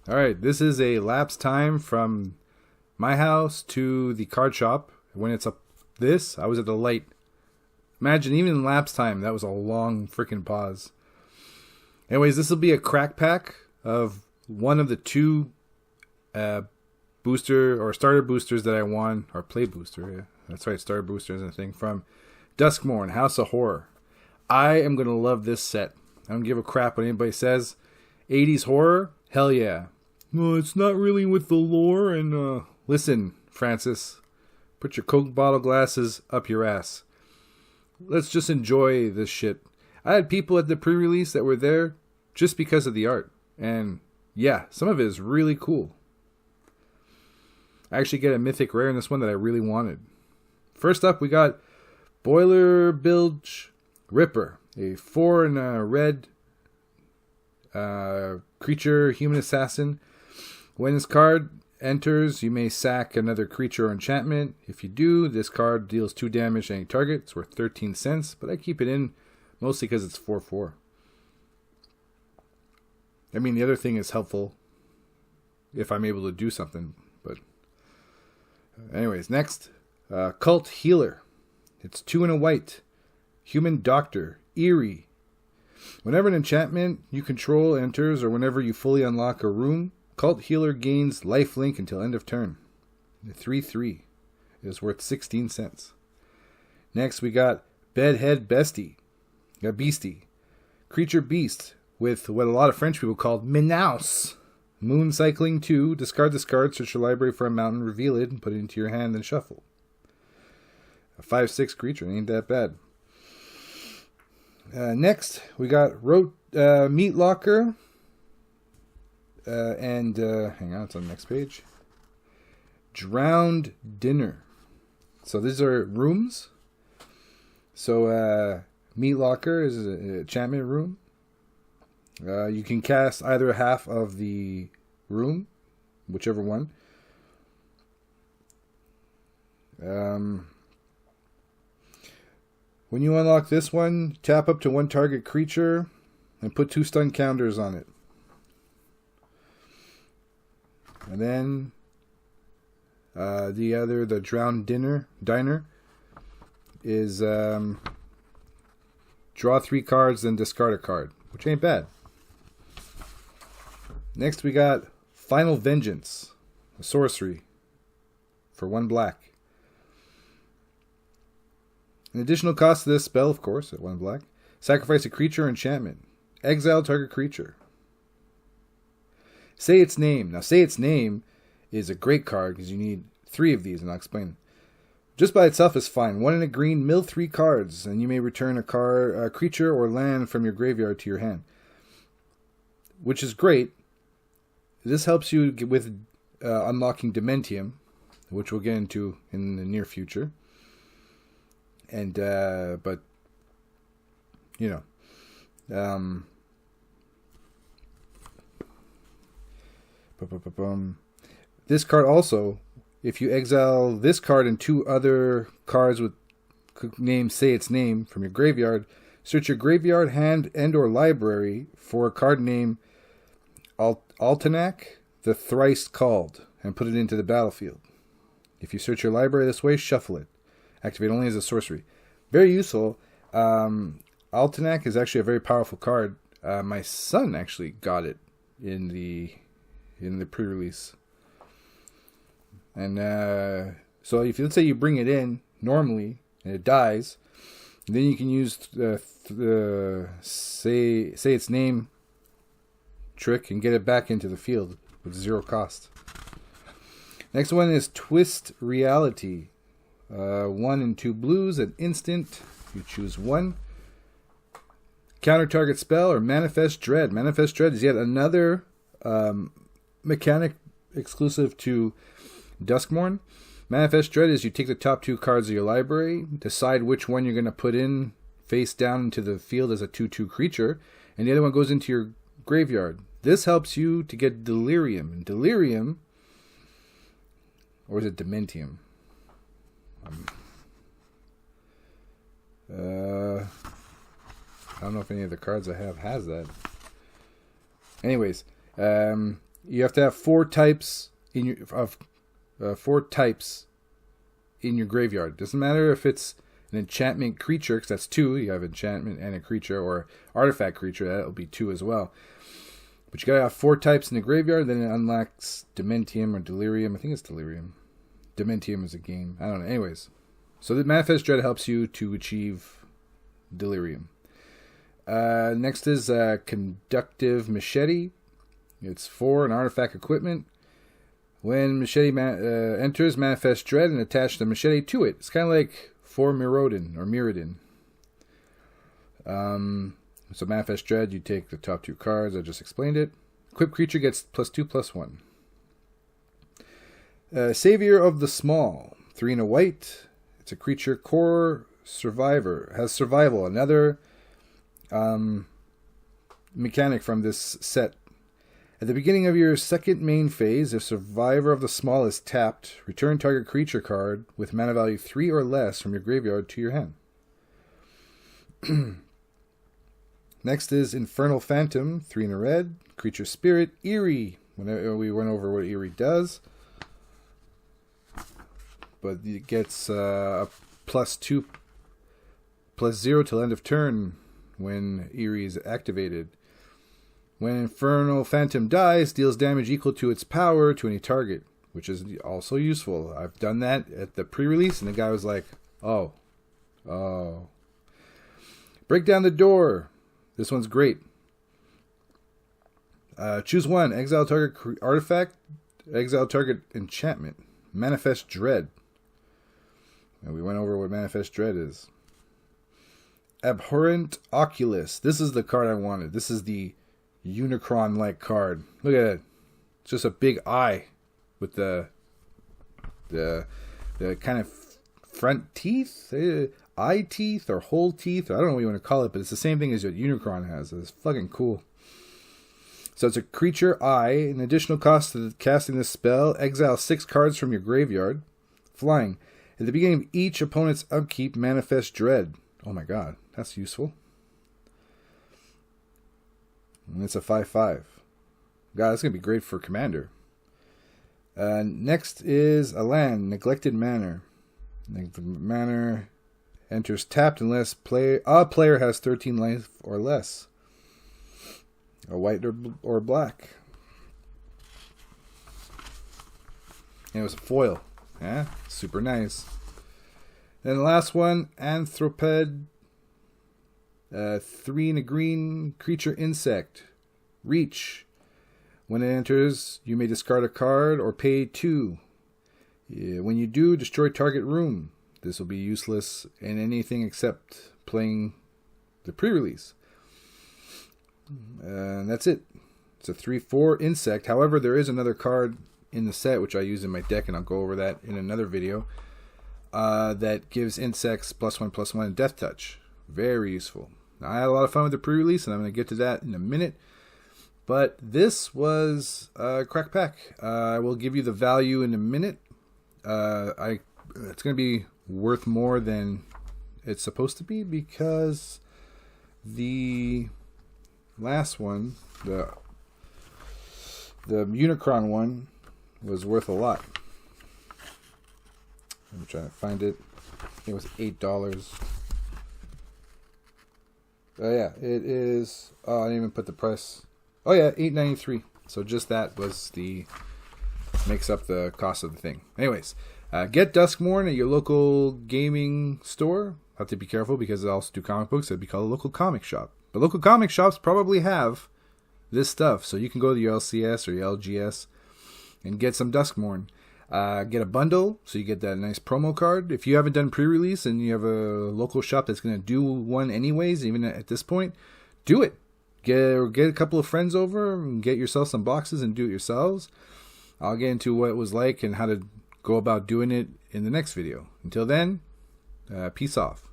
Alright, this is a lapse time from my house to the card shop. When it's up this, I was at the light. Imagine, even in lapse time, that was a long freaking pause. Anyways, this will be a crack pack of one of the two booster or starter boosters that I won, or play booster, yeah. That's right, starter boosters and thing, from Duskmourn, House of Horror. I am going to love this set. I don't give a crap what anybody says. 80s horror? Hell yeah. Well, it's not really with the lore, and listen, Francis, put your Coke bottle glasses up your ass. Let's just enjoy this shit. I had people at the pre-release that were there just because of the art. And yeah, some of it is really cool. I actually get a mythic rare in this one that I really wanted. First up, we got Boiler Bilge Ripper, a 4 and a red creature human assassin. When this card enters, you may sack another creature or enchantment. If you do, this card deals 2 damage to any target. It's worth 13 cents, but I keep it in mostly because it's 4/4. I mean, the other thing is helpful if I'm able to do something. But anyways, next, Cult Healer. It's 2 and a white. Human Doctor. Eerie. Whenever an enchantment you control enters, or whenever you fully unlock a room, Cult Healer gains lifelink until end of turn. 3/3. It is worth 16 cents. Next, we got Bedhead Bestie. A Beastie. Creature Beast, with what a lot of French people call Menace. Moon Cycling 2. Discard this card, search your library for a mountain, reveal it, and put it into your hand, then shuffle. A 5/6 creature, ain't that bad. Next, we got Meat Locker. And hang on, it's on the next page. Drowned Dinner. So these are rooms. So Meat Locker is an enchantment room. You can cast either half of the room, whichever one. When you unlock this one, tap up to one target creature and put 2 stun counters on it. And then the Drowned Diner is draw 3 cards, then discard a card, which ain't bad. Next, we got Final Vengeance, a sorcery for 1 black. An additional cost to this spell, of course, at 1 black. Sacrifice a creature or enchantment. Exile target creature. Say its name. Now, Say Its Name is a great card because you need 3 of these, and I'll explain. Just by itself is fine. 1 in a green, mill 3 cards, and you may return a creature or land from your graveyard to your hand, which is great. This helps you with unlocking Dementium, which we'll get into in the near future. And but you know, this card also, if you exile this card and 2 other cards with names Say Its Name from your graveyard, search your graveyard, hand, and or library for a card name Altenac, the Thrice Called, and put it into the battlefield. If you search your library this way, shuffle it. Activate only as a sorcery. Very useful. Altenac is actually a very powerful card. My son actually got it in the pre-release. And so if let's say you bring it in normally and it dies, then you can use the say its name trick and get it back into the field with 0 cost. Next one is Twist Reality. 1 and 2 blues, an instant. You choose 1. Counter target spell or Manifest Dread. Manifest Dread is yet another mechanic exclusive to Duskmourn. Manifest Dread is you take the top 2 cards of your library, decide which one you're going to put in face down into the field as a 2/2 creature, and the other one goes into your graveyard. This helps you to get Delirium. And Delirium, or is it Dementium? I don't know if any of the cards I have has that. Anyways, You have to have 4 types in your 4 types in your graveyard. Doesn't matter if it's an enchantment creature, because that's 2. You have enchantment and a creature, or artifact creature. That'll be 2 as well. But you gotta have 4 types in the graveyard. Then it unlocks Dementium or Delirium. I think it's Delirium. Dementium is a game. I don't know. Anyways, so the Manifest Dread helps you to achieve Delirium. Next is Conductive Machete. It's 4 an artifact equipment. When Machete enters, Manifest Dread and attach the machete to it. It's kind of like 4 Mirrodin or Mirrodin. So Manifest Dread, you take the top 2 cards. I just explained it. Equipped creature gets +2/+1. Savior of the Small. 3 and a white. It's a creature core survivor. Has survival. Another mechanic from this set. At the beginning of your second main phase, if Survivor of the Small is tapped, return target creature card with mana value 3 or less from your graveyard to your hand. Next is Infernal Phantom, 3 in a red. Creature Spirit, Eerie. We went over what Eerie does. But it gets a +2/+0 till end of turn when Eerie is activated. When Infernal Phantom dies, deals damage equal to its power to any target, which is also useful. I've done that at the pre-release, and the guy was like, oh. Break down the door. This one's great. Choose 1. Exile target artifact. Exile target enchantment. Manifest Dread. And we went over what Manifest Dread is. Abhorrent Oculus. This is the card I wanted. This is the Unicron-like card. Look at it. It's just a big eye with the kind of front teeth, eye teeth or whole teeth. I don't know what you want to call it, but it's the same thing as what Unicron has. It's fucking cool. So it's a creature eye. An additional cost to casting this spell. Exile 6 cards from your graveyard. Flying. At the beginning of each opponent's upkeep, Manifest Dread. Oh my god, that's useful. And it's a 5/5. God, that's going to be great for Commander. Next is a land, Neglected Manor. The manor enters tapped unless a player has 13 life or less. A white or black. And it was a foil. Yeah, super nice. Then the last one, Anthroped. 3 in a green, creature insect. Reach. When it enters, you may discard a card or pay 2. When you do, destroy target room. This will be useless in anything except playing the pre-release. And that's it. It's a 3/4 insect. However, there is another card in the set, which I use in my deck, and I'll go over that in another video, that gives insects +1/+1 and Death Touch. Very useful. Now, I had a lot of fun with the pre-release, and I'm going to get to that in a minute. But this was Crackerpack. I will give you the value in a minute. It's going to be worth more than it's supposed to be, because the last one, the Unicron one, was worth a lot. I'm trying to find it. I think it was $8. Oh yeah, it is. Oh, I didn't even put the price. Oh yeah, $8.93. So just that was makes up the cost of the thing. Anyways, get Duskmourn at your local gaming store. Have to be careful because they also do comic books. It'd be called a local comic shop. But local comic shops probably have this stuff, so you can go to your LCS or your LGS and get some Duskmourn. Get a bundle, so you get that nice promo card. If you haven't done pre-release and you have a local shop that's going to do one anyways, even at this point, do it. Get a couple of friends over and get yourself some boxes and do it yourselves. I'll get into what it was like and how to go about doing it in the next video. Until then, peace off.